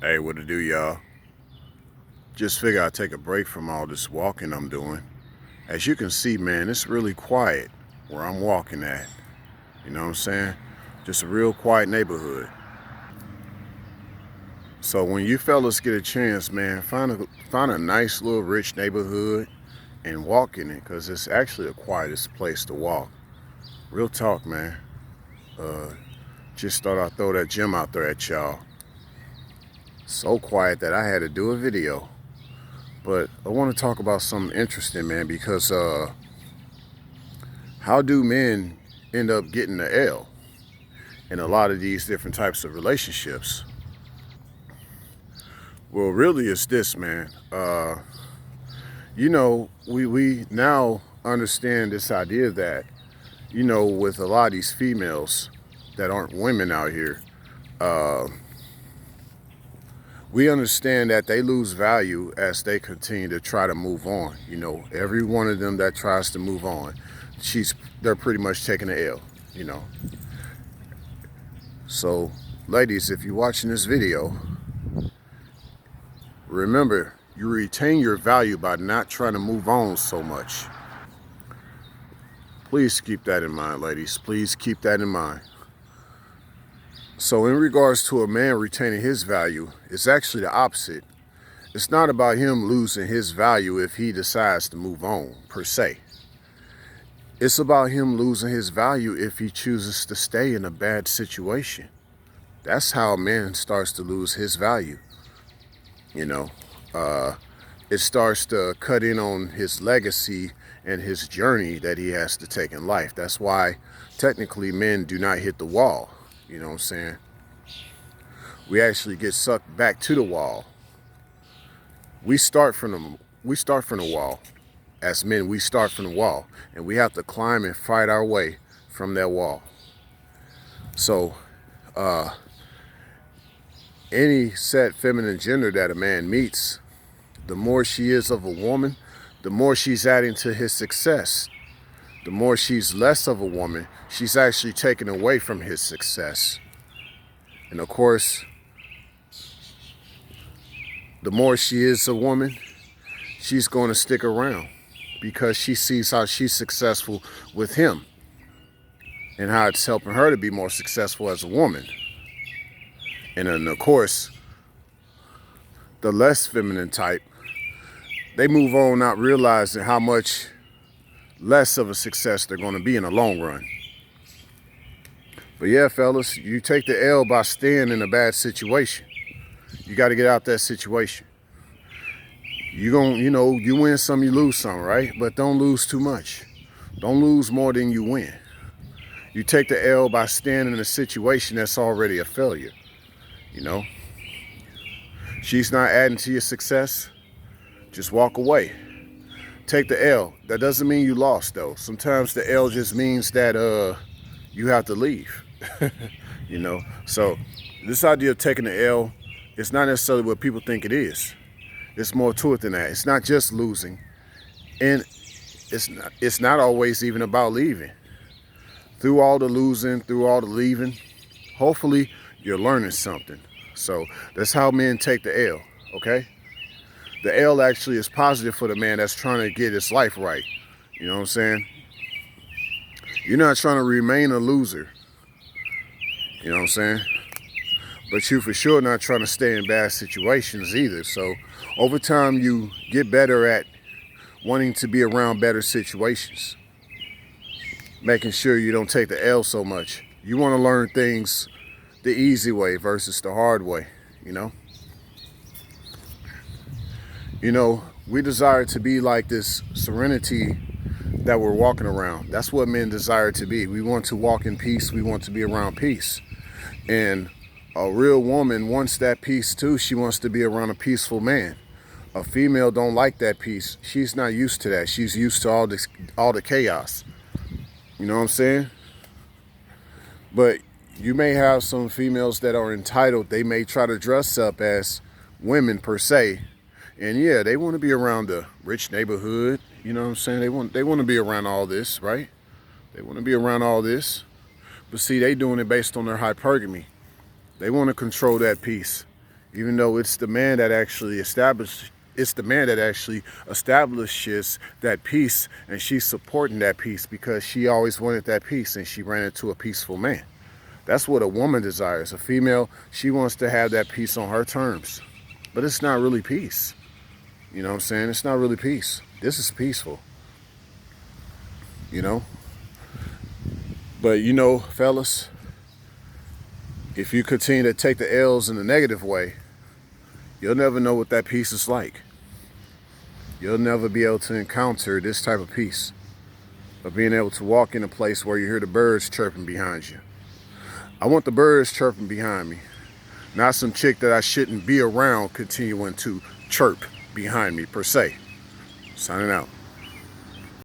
Hey, what to do, y'all? Just figure I'd take a break from all this walking I'm doing. As you can see, man, it's really quiet where I'm walking at. You know what I'm saying? Just a real quiet neighborhood. So when you fellas get a chance, man, find a nice little rich neighborhood and walk in it, because it's actually the quietest place to walk. Real talk, man. Uh, just thought I'd throw that gem out there at y'all. So quiet that I had to do a video. But I want to talk about something interesting, man, because how do men end up getting the L in a lot of these different types of relationships? Well, really, it's this, man. We now understand this idea that, with a lot of these females that aren't women out here, we understand that they lose value as they continue to try to move on. Every one of them that tries to move on, they're pretty much taking the L. So, ladies, if you're watching this video, remember, you retain your value by not trying to move on so much. Please keep that in mind, ladies. Please keep that in mind. So in regards to a man retaining his value, it's actually the opposite. It's not about him losing his value if he decides to move on, per se. It's about him losing his value if he chooses to stay in a bad situation. That's how a man starts to lose his value. It starts to cut in on his legacy and his journey that he has to take in life. That's why technically men do not hit the wall. You know what I'm saying? We actually get sucked back to the wall. We start from the wall. As men, we start from the wall, and we have to climb and fight our way from that wall. So, any set feminine gender that a man meets, the more she is of a woman, the more she's adding to his success. The more she's less of a woman, she's actually taking away from his success. And of course, the more she is a woman, she's going to stick around because she sees how she's successful with him and how it's helping her to be more successful as a woman. And then, of course, the less feminine type, they move on not realizing how much less of a success they're going to be in the long run. But yeah, fellas, you take the L by staying in a bad situation. You got to get out that situation. You win some, you lose some, right? But don't lose too much. Don't lose more than you win. You take the L by staying in a situation that's already a failure. She's not adding to your success. Just walk away. Take the L. That doesn't mean you lost, though. Sometimes the L just means that you have to leave. So this idea of taking the L, it's not necessarily what people think it is. It's more to it than that. It's not just losing, and it's not always even about leaving. Through all the losing, through all the leaving, hopefully you're learning something. So that's how men take the L. Okay. The L actually is positive for the man that's trying to get his life right. You know what I'm saying? You're not trying to remain a loser. You know what I'm saying? But you for sure not trying to stay in bad situations either. So over time you get better at wanting to be around better situations. Making sure you don't take the L so much. You want to learn things the easy way versus the hard way, we desire to be like this serenity that we're walking around. That's what men desire to be. We want to walk in peace. We want to be around peace. And a real woman wants that peace too. She wants to be around a peaceful man. A female don't like that peace. She's not used to that. She's used to all the chaos. You know what I'm saying? But you may have some females that are entitled. They may try to dress up as women per se. And yeah, they want to be around the rich neighborhood. You know what I'm saying? They want to be around all this, right? They want to be around all this. But see, they doing it based on their hypergamy. They want to control that peace. Even though it's the man that actually establishes that peace, and she's supporting that peace because she always wanted that peace and she ran into a peaceful man. That's what a woman desires. A female, she wants to have that peace on her terms. But it's not really peace. You know what I'm saying? It's not really peace. This is peaceful. You know? But you know, fellas, if you continue to take the L's in the negative way, you'll never know what that peace is like. You'll never be able to encounter this type of peace of being able to walk in a place where you hear the birds chirping behind you. I want the birds chirping behind me, not some chick that I shouldn't be around continuing to chirp behind me per se. Signing out.